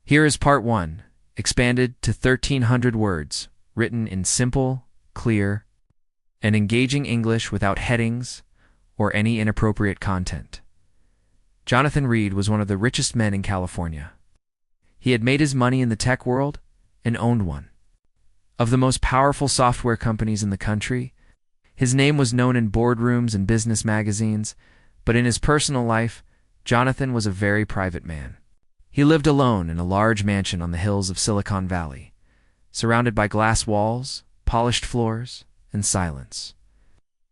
Here is part 1, expanded to 1,300 words, written in simple, clear, and engaging English without headings or any inappropriate content. Jonathan Reed was one of the richest men in California. He had made his money in the tech world and owned one of the most powerful software companies in the country. His name was known in boardrooms and business magazines, but in his personal life, Jonathan was a very private man. He lived alone in a large mansion on the hills of Silicon Valley, surrounded by glass walls, polished floors, and silence.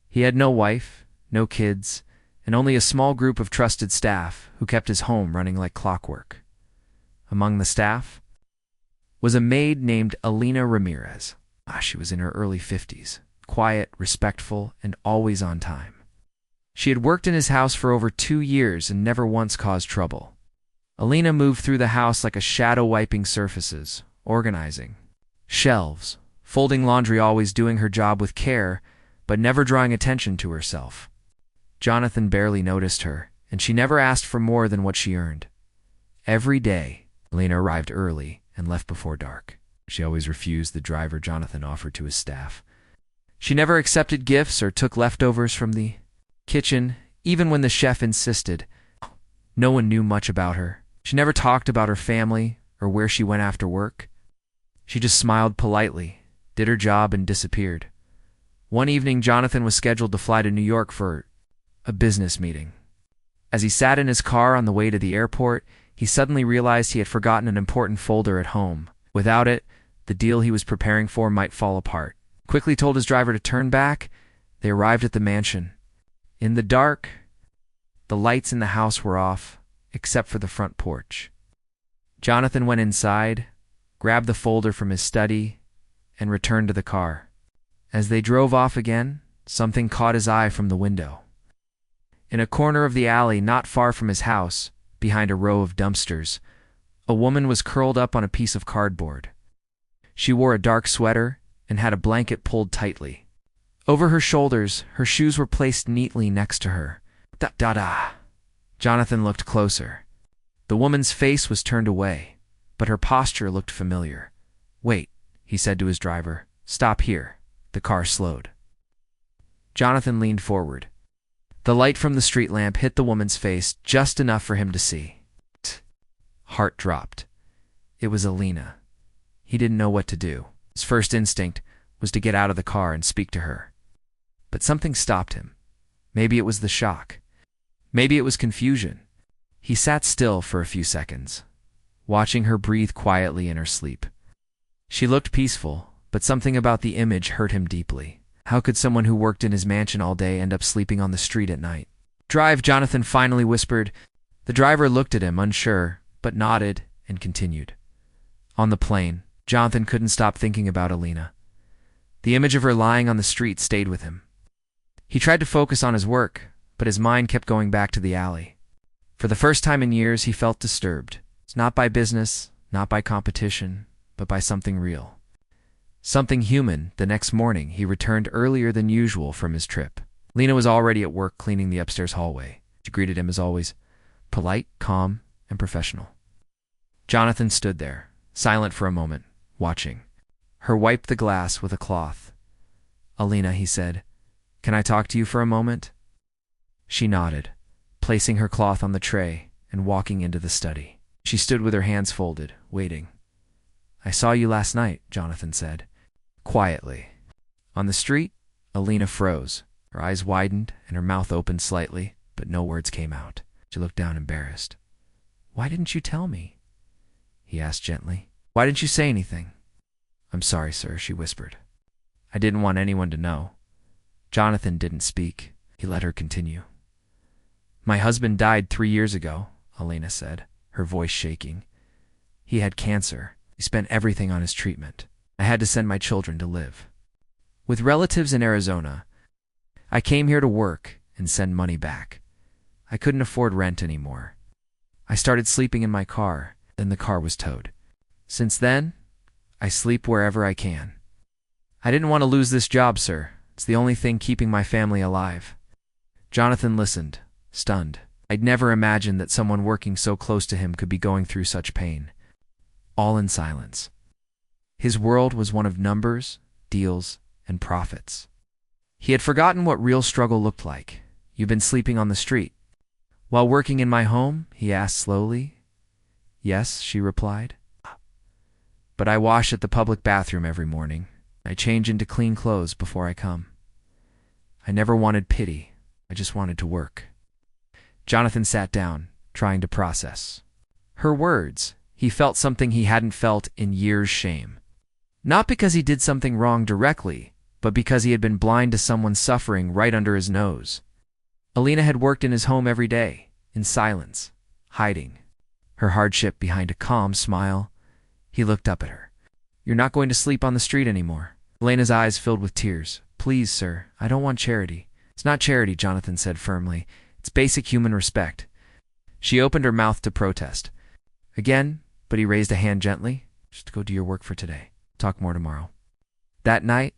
He had no wife, no kids, and only a small group of trusted staff who kept his home running like clockwork. Among the staff was a maid named Alina Ramirez. She was in her early 50s, quiet, respectful, and always on time. She had worked in his house for over 2 years and never once caused trouble. Alina moved through the house like a shadow, wiping surfaces, organizing shelves, folding laundry, always doing her job with care, but never drawing attention to herself. Jonathan barely noticed her, and she never asked for more than what she earned. Every day, Alina arrived early and left before dark. She always refused the driver Jonathan offered to his staff. She never accepted gifts or took leftovers from the kitchen, even when the chef insisted. No one knew much about her. She never talked about her family or where she went after work. She just smiled politely, did her job, and disappeared. One evening, Jonathan was scheduled to fly to New York for a business meeting. As he sat in his car on the way to the airport, he suddenly realized he had forgotten an important folder at home. Without it, the deal he was preparing for might fall apart. Quickly told his driver to turn back. They arrived at the mansion. In the dark, the lights in the house were off, except for the front porch. Jonathan went inside, grabbed the folder from his study, and returned to the car. As they drove off again, something caught his eye from the window. In a corner of the alley not far from his house, behind a row of dumpsters, a woman was curled up on a piece of cardboard. She wore a dark sweater and had a blanket pulled tightly. Over her shoulders, her shoes were placed neatly next to her. Da-da-da. Jonathan looked closer. The woman's face was turned away, but her posture looked familiar. "Wait," he said to his driver. "Stop here." The car slowed. Jonathan leaned forward. The light from the street lamp hit the woman's face just enough for him to see. Heart dropped. It was Alina. He didn't know what to do. His first instinct was to get out of the car and speak to her. But something stopped him. Maybe it was the shock. Maybe it was confusion. He sat still for a few seconds, watching her breathe quietly in her sleep. She looked peaceful, but something about the image hurt him deeply. How could someone who worked in his mansion all day end up sleeping on the street at night? "Drive," Jonathan finally whispered. The driver looked at him, unsure, but nodded and continued. On the plane, Jonathan couldn't stop thinking about Alina. The image of her lying on the street stayed with him. He tried to focus on his work, but his mind kept going back to the alley. For the first time in years, he felt disturbed. It's not by business, not by competition, but by something real. Something human. The next morning, he returned earlier than usual from his trip. Lena was already at work cleaning the upstairs hallway. She greeted him as always, polite, calm, and professional. Jonathan stood there, silent for a moment, watching. Her wiped the glass with a cloth. "Alina," he said, "can I talk to you for a moment?" She nodded, placing her cloth on the tray and walking into the study. She stood with her hands folded, waiting. "I saw you last night," Jonathan said, quietly. On the street, Alina froze. Her eyes widened and her mouth opened slightly, but no words came out. She looked down, embarrassed. "Why didn't you tell me?" he asked gently. "Why didn't you say anything?" "I'm sorry, sir," she whispered. "I didn't want anyone to know." Jonathan didn't speak. He let her continue. "My husband died 3 years ago," Alina said, her voice shaking. "He had cancer. He spent everything on his treatment. I had to send my children to live with relatives in Arizona. I came here to work and send money back. I couldn't afford rent anymore. I started sleeping in my car, then the car was towed. Since then, I sleep wherever I can. I didn't want to lose this job, sir. It's the only thing keeping my family alive." Jonathan listened, stunned. I'd never imagined that someone working so close to him could be going through such pain. all in silence. His world was one of numbers, deals, and profits. He had forgotten what real struggle looked like. "You've been sleeping on the street." "While working in my home?" he asked slowly. "Yes," she replied. "But I wash at the public bathroom every morning. I change into clean clothes before I come. I never wanted pity. I just wanted to work." Jonathan sat down, trying to process her words. He felt something he hadn't felt in years: shame. Not because he did something wrong directly, but because he had been blind to someone suffering right under his nose. Alina had worked in his home every day, in silence, hiding her hardship behind a calm smile. He looked up at her. "You're not going to sleep on the street anymore." Elena's eyes filled with tears. "Please, sir, I don't want charity." "It's not charity," Jonathan said firmly. "It's basic human respect." She opened her mouth to protest again, but he raised a hand gently. "Just go do your work for today. Talk more tomorrow." That night,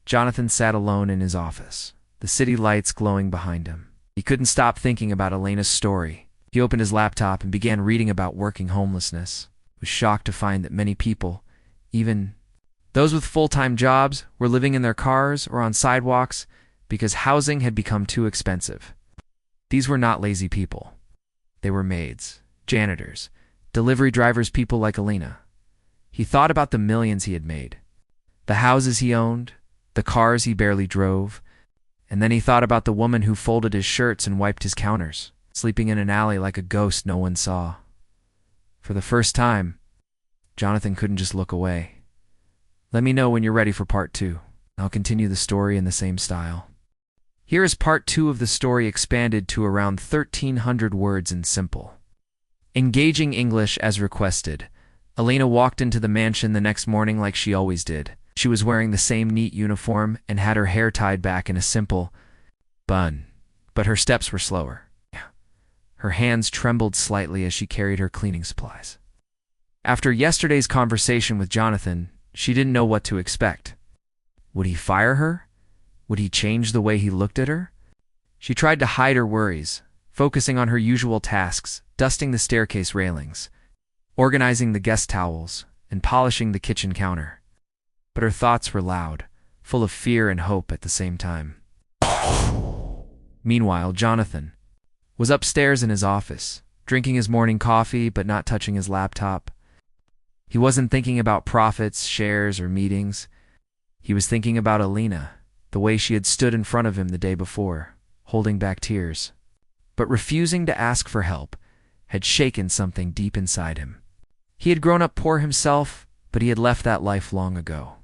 Jonathan sat alone in his office, the city lights glowing behind him. He couldn't stop thinking about Elena's story. He opened his laptop and began reading about working homelessness. He was shocked to find that many people, even those with full-time jobs, were living in their cars or on sidewalks because housing had become too expensive. These were not lazy people. They were maids, janitors, delivery drivers, people like Alina. He thought about the millions he had made, the houses he owned, the cars he barely drove, and then he thought about the woman who folded his shirts and wiped his counters, sleeping in an alley like a ghost no one saw. For the first time, Jonathan couldn't just look away. "Let me know when you're ready for part 2. I'll continue the story in the same style." Here is part 2 of the story, expanded to around 1,300 words and simple. Engaging English as requested. Alina walked into the mansion the next morning like she always did. She was wearing the same neat uniform and had her hair tied back in a simple bun, but her steps were slower. Her hands trembled slightly as she carried her cleaning supplies. After yesterday's conversation with Jonathan, she didn't know what to expect. Would he fire her? Would he change the way he looked at her? She tried to hide her worries, focusing on her usual tasks: dusting the staircase railings, organizing the guest towels, and polishing the kitchen counter. But her thoughts were loud, full of fear and hope at the same time. Meanwhile, Jonathan was upstairs in his office, drinking his morning coffee but not touching his laptop. He wasn't thinking about profits, shares, or meetings. He was thinking about Alina, the way she had stood in front of him the day before, holding back tears, but refusing to ask for help, had shaken something deep inside him. He had grown up poor himself, but he had left that life long ago.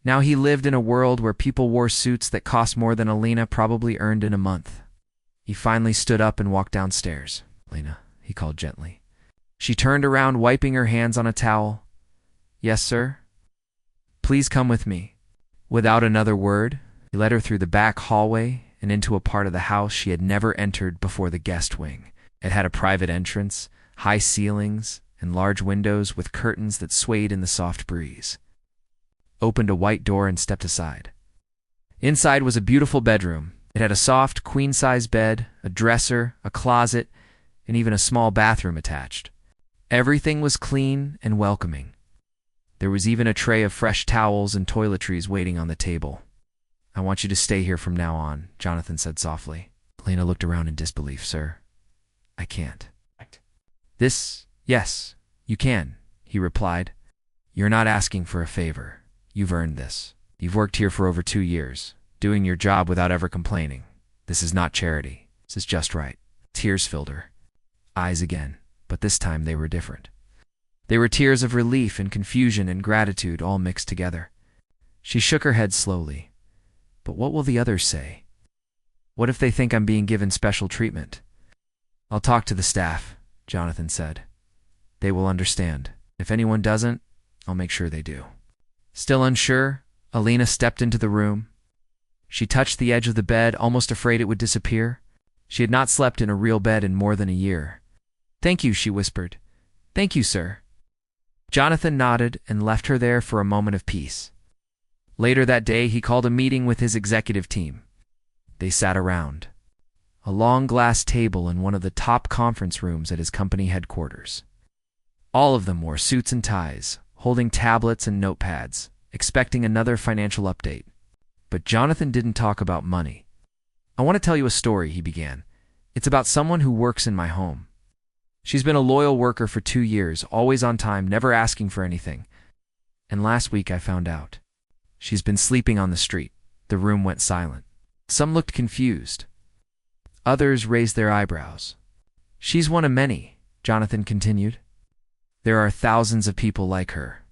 Now he lived in a world where people wore suits that cost more than Alina probably earned in a month. He finally stood up and walked downstairs. "Alina," he called gently. She turned around, wiping her hands on a towel. "Yes, sir?" "Please come with me." Without another word, he led her through the back hallway and into a part of the house she had never entered before: the guest wing. It had a private entrance, high ceilings, and large windows with curtains that swayed in the soft breeze. Opened a white door and stepped aside. Inside was a beautiful bedroom. It had a soft, queen-size bed, a dresser, a closet, and even a small bathroom attached. Everything was clean and welcoming. There was even a tray of fresh towels and toiletries waiting on the table. "I want you to stay here from now on," Jonathan said softly. Alina looked around in disbelief. "Sir, I can't." Yes, you can," he replied. "You're not asking for a favor. You've earned this. You've worked here for over 2 years, doing your job without ever complaining. This is not charity. This is just right." Tears filled her eyes again, but this time they were different. They were tears of relief and confusion and gratitude all mixed together. She shook her head slowly. "But what will the others say? What if they think I'm being given special treatment?" "I'll talk to the staff," Jonathan said. "They will understand. If anyone doesn't, I'll make sure they do." Still unsure, Alina stepped into the room. She touched the edge of the bed, almost afraid it would disappear. She had not slept in a real bed in more than a year. "Thank you," she whispered. "Thank you, sir." Jonathan nodded and left her there for a moment of peace. Later that day, he called a meeting with his executive team. They sat around a long glass table in one of the top conference rooms at his company headquarters. All of them wore suits and ties, holding tablets and notepads, expecting another financial update. But Jonathan didn't talk about money. "I want to tell you a story," he began. "It's about someone who works in my home. She's been a loyal worker for 2 years, always on time, never asking for anything. And last week I found out. She's been sleeping on the street." The room went silent. Some looked confused. Others raised their eyebrows. "She's one of many," Jonathan continued. "There are thousands of people like her.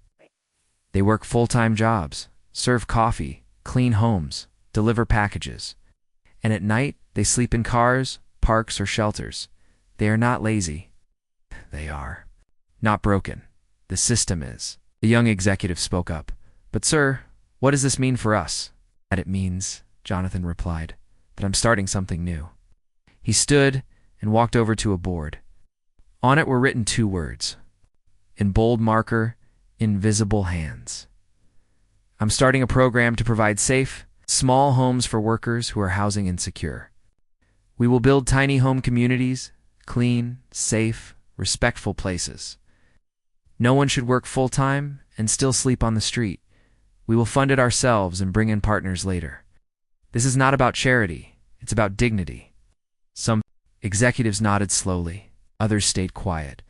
They work full-time jobs, serve coffee, clean homes, deliver packages. And at night, they sleep in cars, parks, or shelters. They are not lazy. They are not broken. The system is." The young executive spoke up. "But sir, what does this mean for us?" "That it means," Jonathan replied, "that I'm starting something new." He stood and walked over to a board. On it were written 2 words. In bold marker, "Invisible Hands." "I'm starting a program to provide safe, small homes for workers who are housing insecure. We will build tiny home communities, clean, safe, respectful places. No one should work full-time and still sleep on the street. We will fund it ourselves and bring in partners later. This is not about charity, it's about dignity." Some executives nodded slowly, others stayed quiet,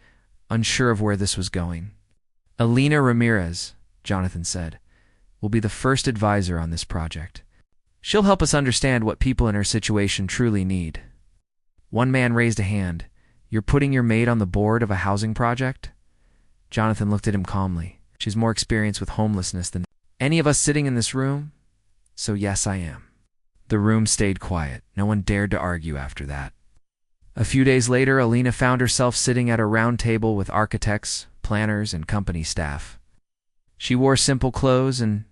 unsure of where this was going. "Alina Ramirez," Jonathan said, "will be the first advisor on this project. She'll help us understand what people in her situation truly need." One man raised a hand. "You're putting your maid on the board of a housing project?" Jonathan looked at him calmly. "She's more experienced with homelessness than any of us sitting in this room, so yes, I am." The room stayed quiet. No one dared to argue after that. A few days later, Alina found herself sitting at a round table with architects, planners, and company staff. She wore simple clothes and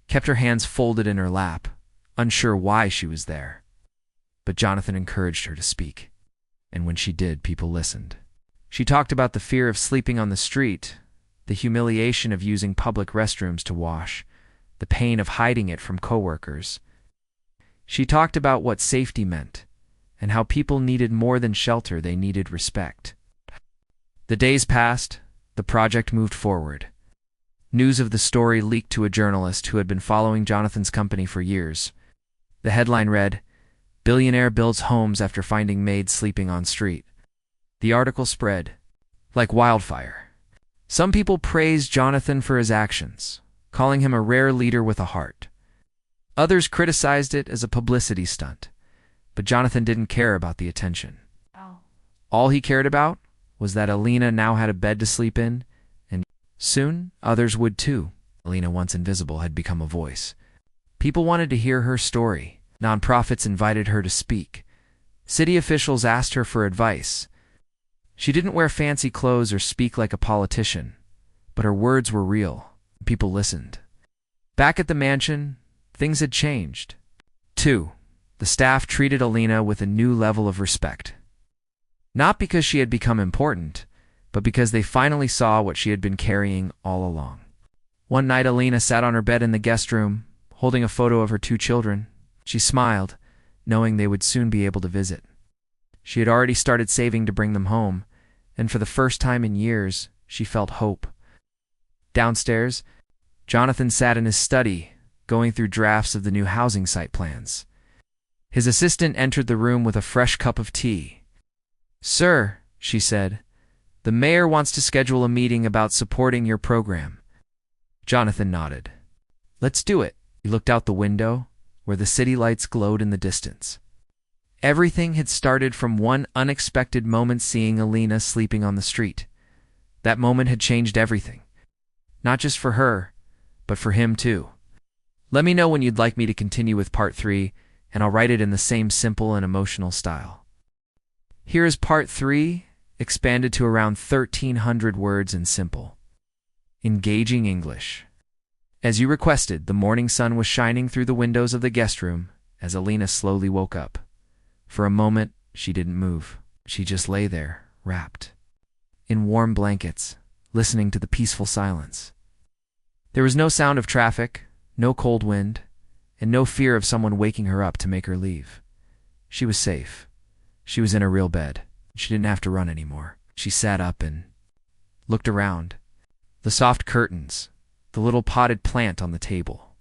kept her hands folded in her lap, unsure why she was there. But Jonathan encouraged her to speak, and when she did, people listened. She talked about the fear of sleeping on the street, the humiliation of using public restrooms to wash, the pain of hiding it from coworkers. She talked about what safety meant, and how people needed more than shelter, they needed respect. The days passed, the project moved forward. News of the story leaked to a journalist who had been following Jonathan's company for years. The headline read, "Billionaire builds homes after finding Maid sleeping on street." The article spread like wildfire. Some people praised Jonathan for his actions, calling him a rare leader with a heart. Others criticized it as a publicity stunt, but Jonathan didn't care about the attention. All he cared about was that Alina now had a bed to sleep in, and soon others would too. Alina, once invisible, had become a voice. People wanted to hear her story. Nonprofits invited her to speak. City officials asked her for advice. She didn't wear fancy clothes or speak like a politician, but her words were real. People listened. Back at the mansion, things had changed. 2. The staff treated Alina with a new level of respect. Not because she had become important, but because they finally saw what she had been carrying all along. One night, Alina sat on her bed in the guest room, holding a photo of her 2 children. She smiled, knowing they would soon be able to visit. She had already started saving to bring them home, and for the first time in years, she felt hope. Downstairs, Jonathan sat in his study, going through drafts of the new housing site plans. His assistant entered the room with a fresh cup of tea. "Sir," she said, "the mayor wants to schedule a meeting about supporting your program." Jonathan nodded. "Let's do it." He looked out the window, where the city lights glowed in the distance. Everything had started from one unexpected moment, seeing Alina sleeping on the street. That moment had changed everything. Not just for her, but for him too. Let me know when you'd like me to continue with part 3, and I'll write it in the same simple and emotional style. Here is part 3, expanded to around 1,300 words and simple. Engaging English. As you requested, the morning sun was shining through the windows of the guest room as Alina slowly woke up. For a moment, she didn't move. She just lay there, wrapped in warm blankets, listening to the peaceful silence. There was no sound of traffic, no cold wind, and no fear of someone waking her up to make her leave. She was safe. She was in a real bed. She didn't have to run anymore. She sat up and looked around. The soft curtains, the little potted plant on the table,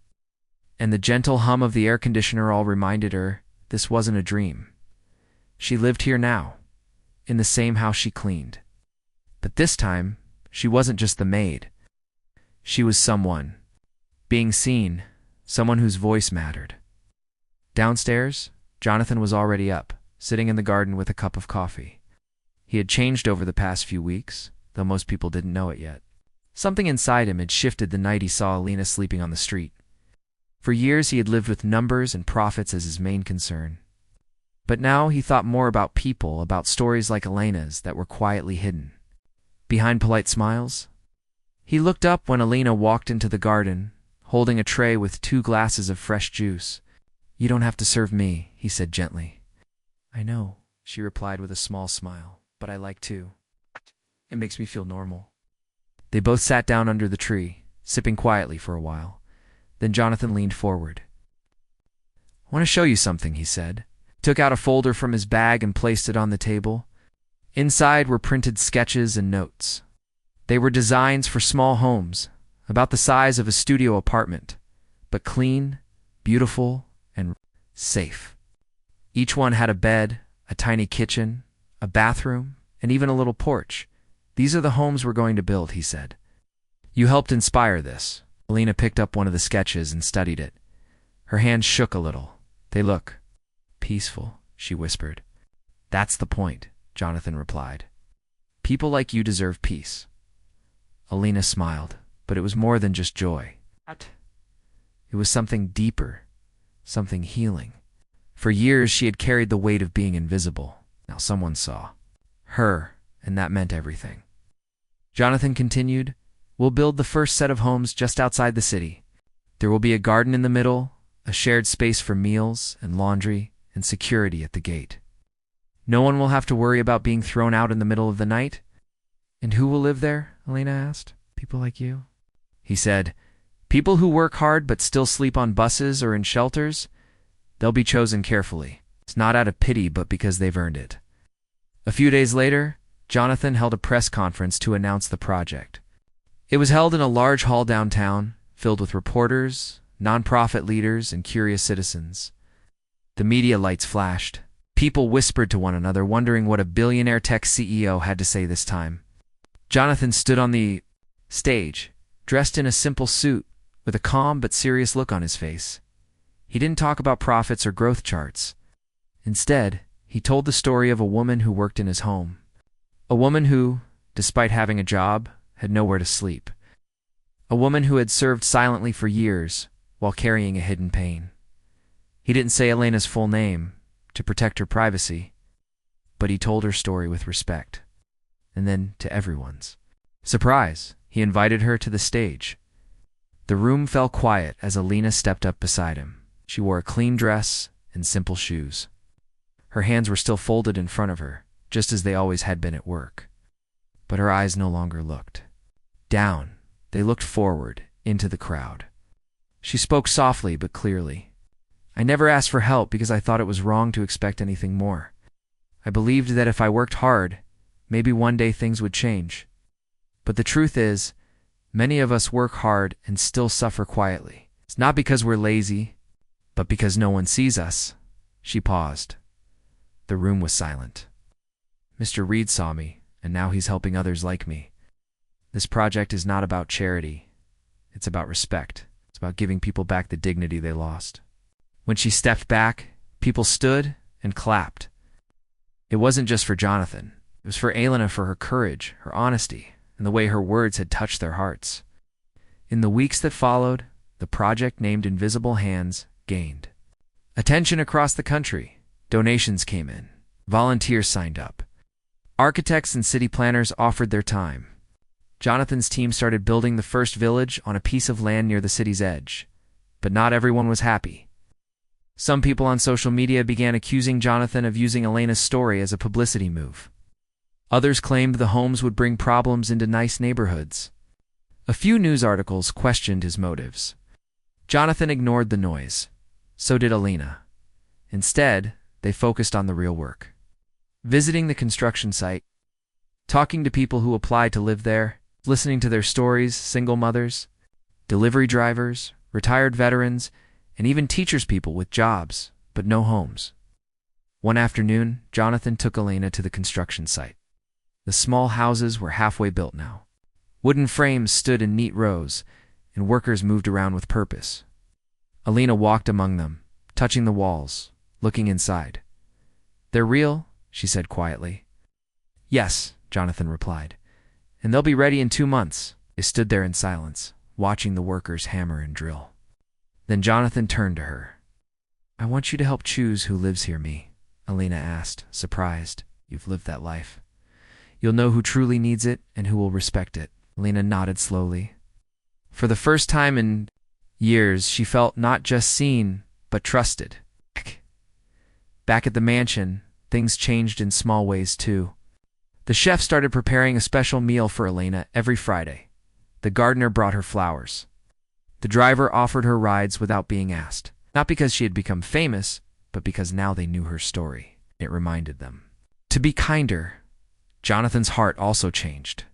and the gentle hum of the air conditioner all reminded her this wasn't a dream. She lived here now, in the same house she cleaned. But this time, she wasn't just the maid. She was someone. Being seen, someone whose voice mattered. Downstairs, Jonathan was already up, sitting in the garden with a cup of coffee. He had changed over the past few weeks, though most people didn't know it yet. Something inside him had shifted the night he saw Alina sleeping on the street. For years he had lived with numbers and profits as his main concern. But now he thought more about people, about stories like Elena's that were quietly hidden. Behind polite smiles, he looked up when Alina walked into the garden, holding a tray with 2 glasses of fresh juice. "You don't have to serve me," he said gently. "I know," she replied with a small smile, "but I like to. It makes me feel normal." They both sat down under the tree, sipping quietly for a while. Then Jonathan leaned forward. "I want to show you something," he said. Took out a folder from his bag and placed it on the table. Inside were printed sketches and notes. They were designs for small homes, about the size of a studio apartment, but clean, beautiful, and safe. Each one had a bed, a tiny kitchen, a bathroom, and even a little porch. "These are the homes we're going to build," he said. "You helped inspire this." Alina picked up one of the sketches and studied it. Her hands shook a little. "They look peaceful," she whispered. "That's the point," Jonathan replied. "People like you deserve peace." Alina smiled, but it was more than just joy. It was something deeper, something healing. For years she had carried the weight of being invisible. Now someone saw her, and that meant everything. Jonathan continued, "We'll build the first set of homes just outside the city. There will be a garden in the middle, a shared space for meals and laundry, and security at the gate. No one will have to worry about being thrown out in the middle of the night." "And who will live there?" Alina asked. "People like you?" He said, "People who work hard but still sleep on buses or in shelters. They'll be chosen carefully. It's not out of pity, but because they've earned it." A few days later, Jonathan held a press conference to announce the project. It was held in a large hall downtown, filled with reporters, nonprofit leaders, and curious citizens. The media lights flashed. People whispered to one another, wondering what a billionaire tech CEO had to say this time. Jonathan stood on the stage, dressed in a simple suit, with a calm but serious look on his face. He didn't talk about profits or growth charts. Instead, he told the story of a woman who worked in his home. A woman who, despite having a job, had nowhere to sleep. A woman who had served silently for years while carrying a hidden pain. He didn't say Elena's full name to protect her privacy, but he told her story with respect, and then to everyone's surprise, he invited her to the stage. The room fell quiet as Alina stepped up beside him. She wore a clean dress and simple shoes. Her hands were still folded in front of her, just as they always had been at work. But her eyes no longer looked down. They looked forward, into the crowd. She spoke softly but clearly. "I never asked for help because I thought it was wrong to expect anything more. I believed that if I worked hard, maybe one day things would change. But the truth is, many of us work hard and still suffer quietly. It's not because we're lazy, but because no one sees us." She paused. The room was silent. "Mr. Reed saw me, and now he's helping others like me. This project is not about charity. It's about respect. It's about giving people back the dignity they lost." When she stepped back, people stood and clapped. It wasn't just for Jonathan. It was for Elena, for her courage, her honesty, and the way her words had touched their hearts. In the weeks that followed, the project named Invisible Hands gained attention across the country. Donations came in. Volunteers signed up. Architects and city planners offered their time. Jonathan's team started building the first village on a piece of land near the city's edge. But not everyone was happy. Some people on social media began accusing Jonathan of using Elena's story as a publicity move. Others claimed the homes would bring problems into nice neighborhoods. A few news articles questioned his motives. Jonathan ignored the noise. So did Alina. Instead, they focused on the real work. Visiting the construction site, talking to people who applied to live there, listening to their stories, single mothers, delivery drivers, retired veterans, and even teachers people with jobs, but no homes. One afternoon, Jonathan took Elena to the construction site. The small houses were halfway built now. Wooden frames stood in neat rows, and workers moved around with purpose. Elena walked among them, touching the walls, looking inside. "They're real," she said quietly. "Yes," Jonathan replied, "and they'll be ready in 2 months." They stood there in silence, watching the workers hammer and drill. Then Jonathan turned to her. "I want you to help choose who lives here, me," Elena asked, surprised. "You've lived that life. You'll know who truly needs it and who will respect it." Elena nodded slowly. For the first time in years, she felt not just seen, but trusted. Back at the mansion, things changed in small ways too. The chef started preparing a special meal for Elena every Friday. The gardener brought her flowers. The driver offered her rides without being asked, not because she had become famous, but because now they knew her story. It reminded them to be kinder. Jonathan's heart also changed.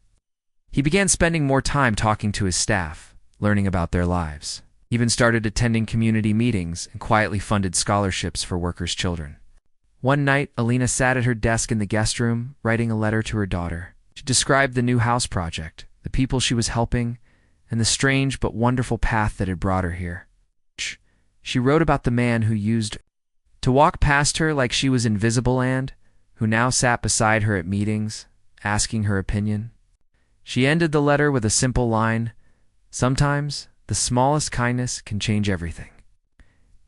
He began spending more time talking to his staff, learning about their lives. He even started attending community meetings and quietly funded scholarships for workers' children. One night, Elena sat at her desk in the guest room, writing a letter to her daughter. She described the new house project, the people she was helping, and the strange but wonderful path that had brought her here. She wrote about the man who used to walk past her like she was invisible and who now sat beside her at meetings, asking her opinion. She ended the letter with a simple line, "Sometimes the smallest kindness can change everything."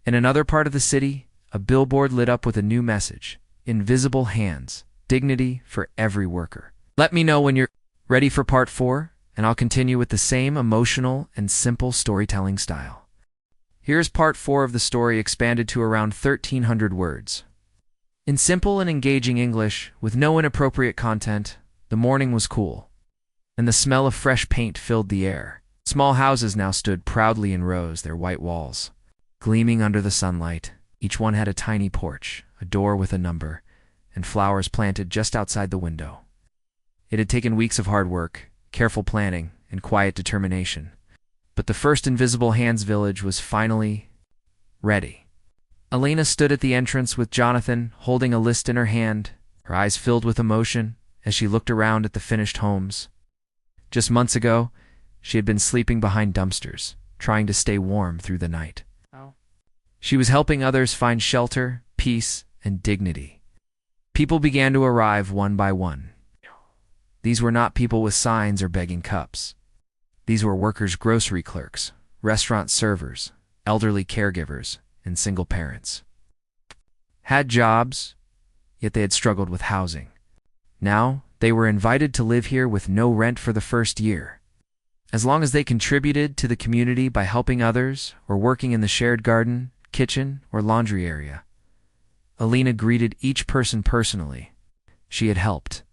In another part of the city, a billboard lit up with a new message, "Invisible hands, dignity for every worker." Let me know when you're ready for part 4, and I'll continue with the same emotional and simple storytelling style. Here's part 4 of the story expanded to around 1,300 words. In simple and engaging English, with no inappropriate content, the morning was cool, and the smell of fresh paint filled the air. Small houses now stood proudly in rows, their white walls gleaming under the sunlight. Each one had a tiny porch, a door with a number, and flowers planted just outside the window. It had taken weeks of hard work, careful planning, and quiet determination. But the first Invisible Hands village was finally ready. Elena stood at the entrance with Jonathan, holding a list in her hand, her eyes filled with emotion as she looked around at the finished homes. Just months ago, she had been sleeping behind dumpsters, trying to stay warm through the night. She was helping others find shelter, peace, and dignity. People began to arrive one by one. These were not people with signs or begging cups. These were workers' grocery clerks, restaurant servers, elderly caregivers, and single parents. Had jobs, yet they had struggled with housing. Now, they were invited to live here with no rent for the first year. As long as they contributed to the community by helping others or working in the shared garden, kitchen, or laundry area. Elena greeted each person personally. She had helped.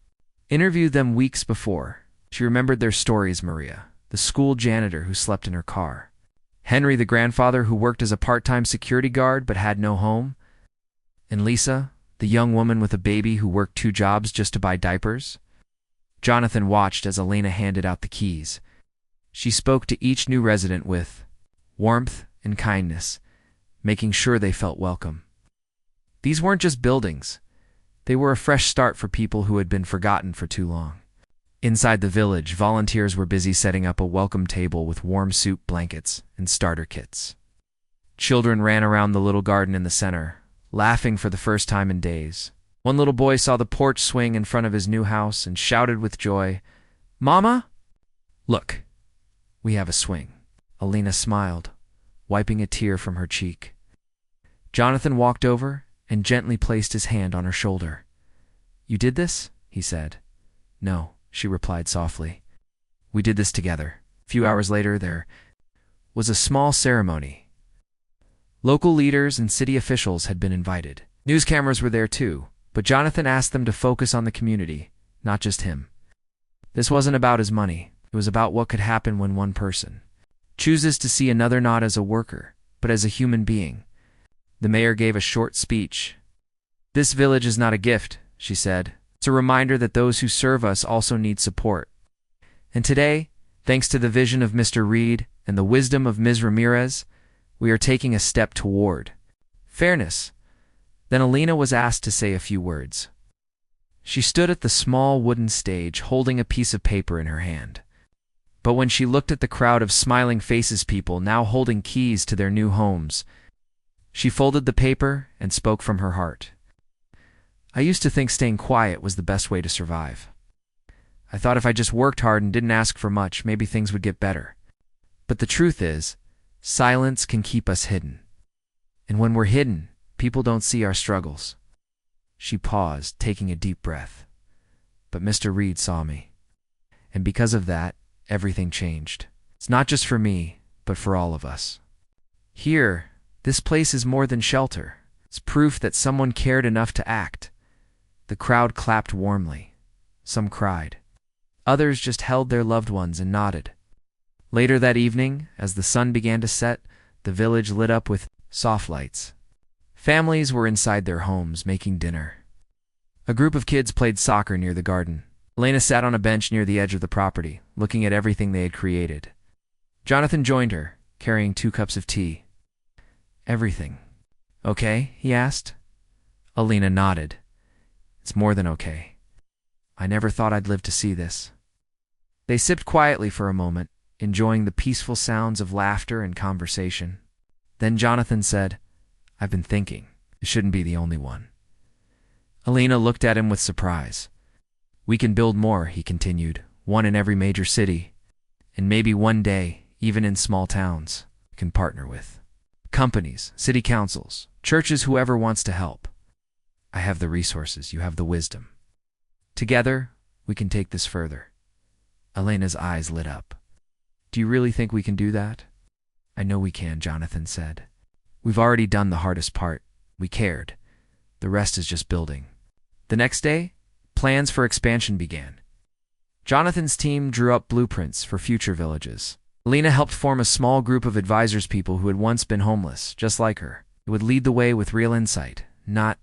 Interviewed them weeks before. She remembered their stories: Maria, the school janitor who slept in her car; Henry, the grandfather who worked as a part-time security guard but had no home; and Lisa, the young woman with a baby who worked 2 jobs just to buy diapers. Jonathan watched as Elena handed out the keys. She spoke to each new resident with warmth and kindness, making sure they felt welcome. These weren't just buildings. They were a fresh start for people who had been forgotten for too long. Inside the village, volunteers were busy setting up a welcome table with warm soup, blankets, and starter kits. Children ran around the little garden in the center, laughing for the first time in days. One little boy saw the porch swing in front of his new house and shouted with joy, "Mama, look, we have a swing." Elena smiled, wiping a tear from her cheek. Jonathan walked over and gently placed his hand on her shoulder. "You did this?" he said. "No," she replied softly. "We did this together." A few hours later, there was a small ceremony. Local leaders and city officials had been invited. News cameras were there too, but Jonathan asked them to focus on the community, not just him. This wasn't about his money. It was about what could happen when one person chooses to see another not as a worker, but as a human being. The mayor gave a short speech. "This village is not a gift," she said. "It's a reminder that those who serve us also need support. And today, thanks to the vision of Mr. Reed and the wisdom of Ms. Ramirez, we are taking a step toward fairness. Then Alina was asked to say a few words. She stood at the small wooden stage holding a piece of paper in her hand. But when she looked at the crowd of smiling faces, people now holding keys to their new homes, she folded the paper and spoke from her heart. I used to think staying quiet was the best way to survive. I thought if I just worked hard and didn't ask for much, maybe things would get better. But the truth is, silence can keep us hidden. And when we're hidden, people don't see our struggles. She paused, taking a deep breath. But Mr. Reed saw me. And because of that, everything changed. It's not just for me, but for all of us. Here, this place is more than shelter. It's proof that someone cared enough to act. The crowd clapped warmly. Some cried. Others just held their loved ones and nodded. Later that evening, as the sun began to set, the village lit up with soft lights. Families were inside their homes making dinner. A group of kids played soccer near the garden. Elena sat on a bench near the edge of the property, looking at everything they had created. Jonathan joined her, carrying 2 cups of tea. Everything. Okay? He asked. Alina nodded. It's more than okay. I never thought I'd live to see this. They sipped quietly for a moment, enjoying the peaceful sounds of laughter and conversation. Then Jonathan said, I've been thinking. It shouldn't be the only one. Alina looked at him with surprise. We can build more, he continued, one in every major city. And maybe one day, even in small towns, we can partner with companies, city councils, churches, whoever wants to help. I have the resources, you have the wisdom. Together, we can take this further. Elena's eyes lit up. Do you really think we can do that? I know we can, Jonathan said. We've already done the hardest part. We cared. The rest is just building. The next day, plans for expansion began. Jonathan's team drew up blueprints for future villages. Alina helped form a small group of advisors, people who had once been homeless, just like her. It would lead the way with real insight, not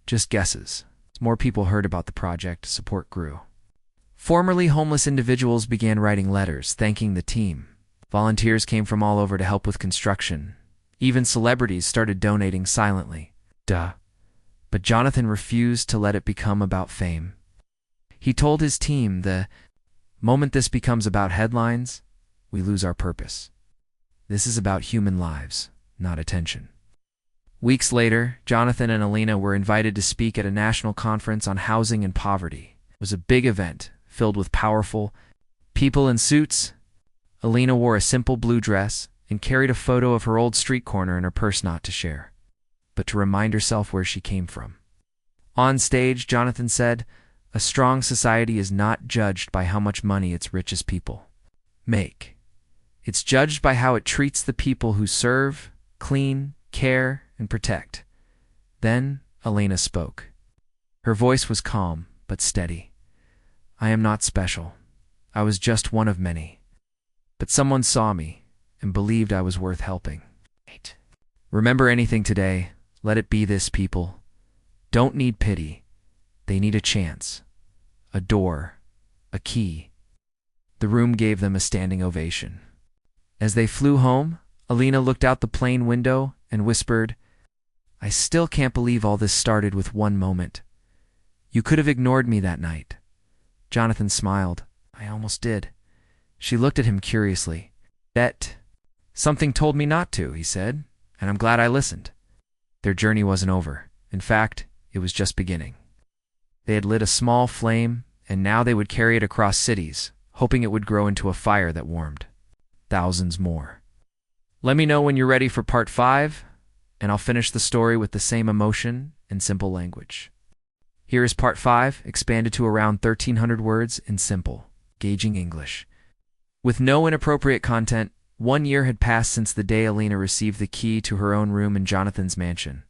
just guesses. As more people heard about the project, support grew. Formerly homeless individuals began writing letters thanking the team. Volunteers came from all over to help with construction. Even celebrities started donating silently. But Jonathan refused to let it become about fame. He told his team, the moment this becomes about headlines, we lose our purpose. This is about human lives, not attention. Weeks later, Jonathan and Alina were invited to speak at a national conference on housing and poverty. It was a big event, filled with powerful people in suits. Alina wore a simple blue dress and carried a photo of her old street corner in her purse, not to share, but to remind herself where she came from. On stage, Jonathan said, a strong society is not judged by how much money its richest people make. It's judged by how it treats the people who serve, clean, care, and protect. Then Alina spoke. Her voice was calm, but steady. I am not special. I was just one of many. But someone saw me and believed I was worth helping. Remember anything today, let it be this: people don't need pity. They need a chance, a door, a key. The room gave them a standing ovation. As they flew home, Alina looked out the plane window and whispered, I still can't believe all this started with one moment. You could have ignored me that night. Jonathan smiled. I almost did. She looked at him curiously. Something told me not to, he said, and I'm glad I listened. Their journey wasn't over. In fact, it was just beginning. They had lit a small flame, and now they would carry it across cities, hoping it would grow into a fire that warmed thousands more. Let me know when you're ready for part 5, and I'll finish the story with the same emotion and simple language. Here is part 5, expanded to around 1,300 words in simple, engaging English. With no inappropriate content, 1 year had passed since the day Alina received the key to her own room in Jonathan's mansion.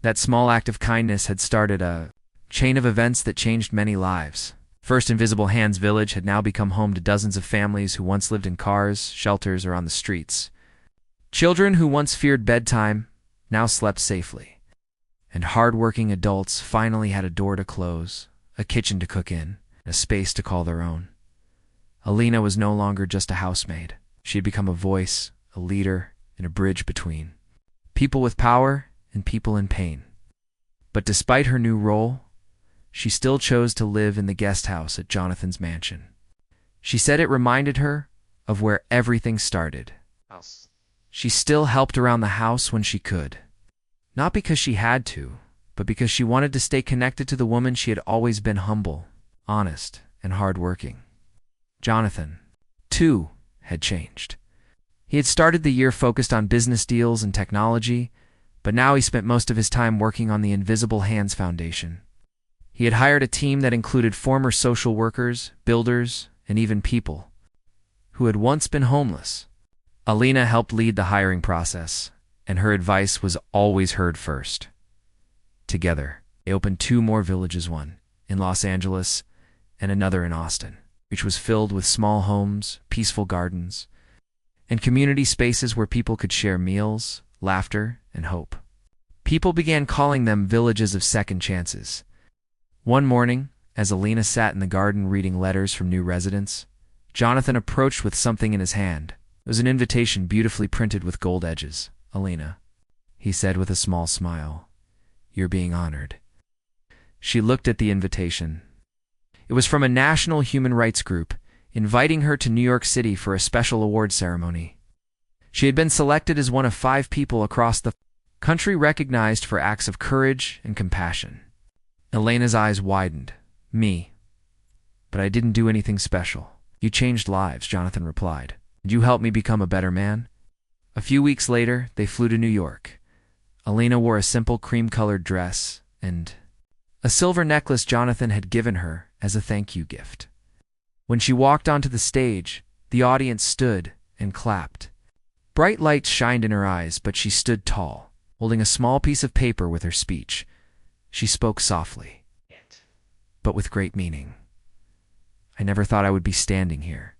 That small act of kindness had started a chain of events that changed many lives. First, Invisible Hands Village had now become home to dozens of families who once lived in cars, shelters, or on the streets. Children who once feared bedtime now slept safely. And hard-working adults finally had a door to close, a kitchen to cook in, a space to call their own. Alina was no longer just a housemaid. She had become a voice, a leader, and a bridge between people with power and people in pain. But despite her new role, she still chose to live in the guest house at Jonathan's mansion. She said it reminded her of where everything started. She still helped around the house when she could. Not because she had to, but because she wanted to stay connected to the woman she had always been: humble, honest, and hardworking. Jonathan, too, had changed. He had started the year focused on business deals and technology, but now he spent most of his time working on the Invisible Hands Foundation. He had hired a team that included former social workers, builders, and even people who had once been homeless. Alina helped lead the hiring process, and her advice was always heard first. Together, they opened 2 more villages, one in Los Angeles and another in Austin, which was filled with small homes, peaceful gardens, and community spaces where people could share meals, laughter, and hope. People began calling them villages of second chances. One morning, as Alina sat in the garden reading letters from new residents, Jonathan approached with something in his hand. It was an invitation beautifully printed with gold edges. "Alina," he said with a small smile, "you're being honored." She looked at the invitation. It was from a national human rights group, inviting her to New York City for a special award ceremony. She had been selected as one of 5 people across the country recognized for acts of courage and compassion. Alina's eyes widened. "Me? But I didn't do anything special." "You changed lives," Jonathan replied. "Did you help me become a better man?" A few weeks later, they flew to New York. Alina wore a simple cream-colored dress and a silver necklace Jonathan had given her as a thank you gift. When she walked onto the stage, the audience stood and clapped. Bright lights shined in her eyes, but she stood tall, holding a small piece of paper with her speech. She spoke softly, but with great meaning. "I never thought I would be standing here.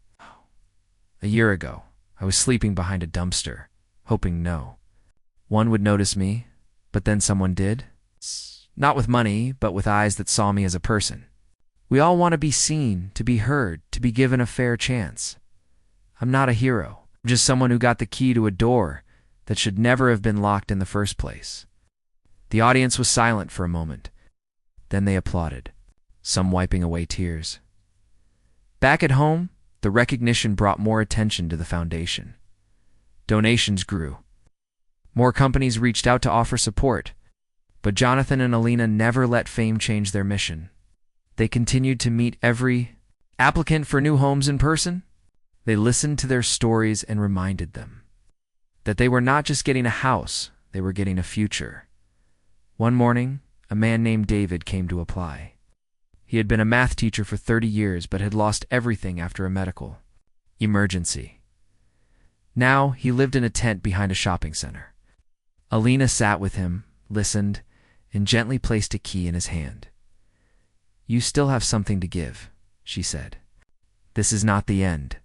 A year ago, I was sleeping behind a dumpster, hoping no one would notice me, but then someone did. Not with money, but with eyes that saw me as a person. We all want to be seen, to be heard, to be given a fair chance. I'm not a hero. I'm just someone who got the key to a door that should never have been locked in the first place." The audience was silent for a moment. Then they applauded, some wiping away tears. Back at home, the recognition brought more attention to the foundation. Donations grew. More companies reached out to offer support, but Jonathan and Alina never let fame change their mission. They continued to meet every applicant for new homes in person. They listened to their stories and reminded them that they were not just getting a house, they were getting a future. One morning, a man named David came to apply. He had been a math teacher for 30 years but had lost everything after a medical emergency. Now he lived in a tent behind a shopping center. Alina sat with him, listened, and gently placed a key in his hand. "You still have something to give," she said. "This is not the end."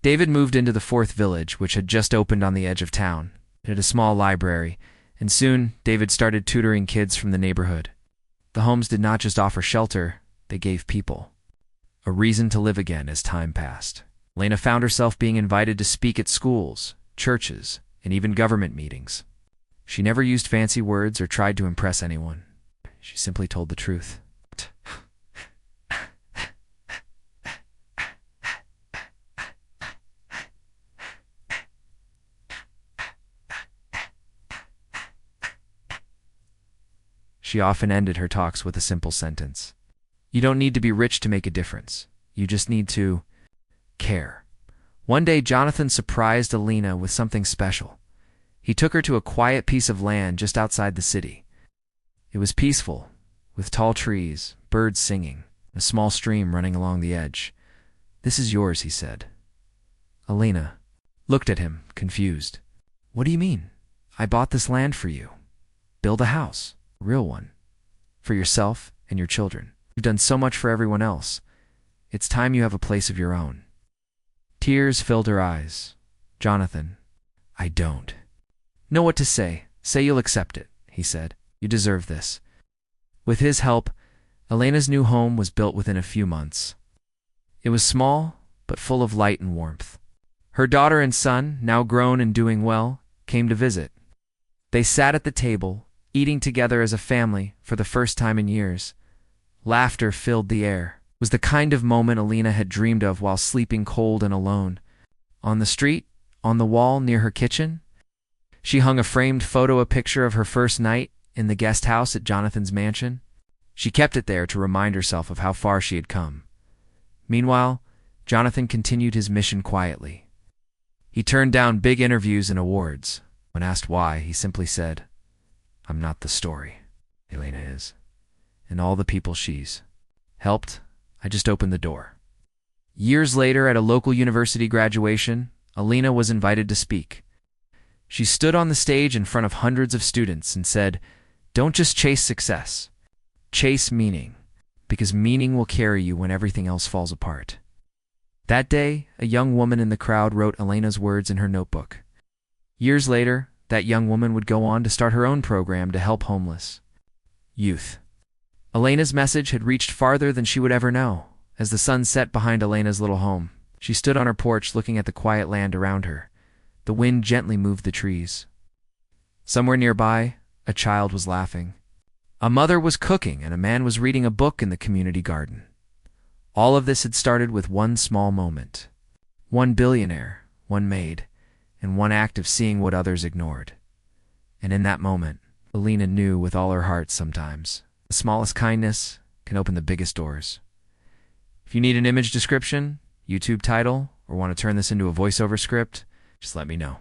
David moved into the 4th village, which had just opened on the edge of town. It had a small library, and soon David started tutoring kids from the neighborhood. The homes did not just offer shelter, they gave people a reason to live again as time passed. Alina found herself being invited to speak at schools, churches, and even government meetings. She never used fancy words or tried to impress anyone. She simply told the truth. She often ended her talks with a simple sentence. "You don't need to be rich to make a difference. You just need to care." One day, Jonathan surprised Alina with something special. He took her to a quiet piece of land just outside the city. It was peaceful, with tall trees, birds singing, and a small stream running along the edge. "This is yours," he said. Alina looked at him, confused. "What do you mean? I bought this land for you. Build a house, a real one, for yourself and your children. You've done so much for everyone else. It's time you have a place of your own." Tears filled her eyes. "Jonathan, I don't know what to say. Say you'll accept it," he said. "You deserve this." With his help, Alina's new home was built within a few months. It was small, but full of light and warmth. Her daughter and son, now grown and doing well, came to visit. They sat at the table, eating together as a family for the first time in years. Laughter filled the air. It was the kind of moment Alina had dreamed of while sleeping cold and alone. On the street, on the wall near her kitchen, she hung a framed a picture of her first night in the guest house at Jonathan's mansion. She kept it there to remind herself of how far she had come. Meanwhile, Jonathan continued his mission quietly. He turned down big interviews and awards. When asked why, he simply said, "I'm not the story. Elena is. And all the people she's helped, I just opened the door." Years later, at a local university graduation, Alina was invited to speak. She stood on the stage in front of hundreds of students and said, "Don't just chase success. Chase meaning, because meaning will carry you when everything else falls apart." That day, a young woman in the crowd wrote Elena's words in her notebook. Years later, that young woman would go on to start her own program to help homeless youth. Elena's message had reached farther than she would ever know. As the sun set behind Elena's little home, she stood on her porch looking at the quiet land around her. The wind gently moved the trees. Somewhere nearby, a child was laughing. A mother was cooking, and a man was reading a book in the community garden. All of this had started with one small moment. One billionaire, one maid, and one act of seeing what others ignored. And in that moment, Alina knew with all her heart sometimes, the smallest kindness can open the biggest doors. If you need an image description, YouTube title, or want to turn this into a voiceover script, just let me know.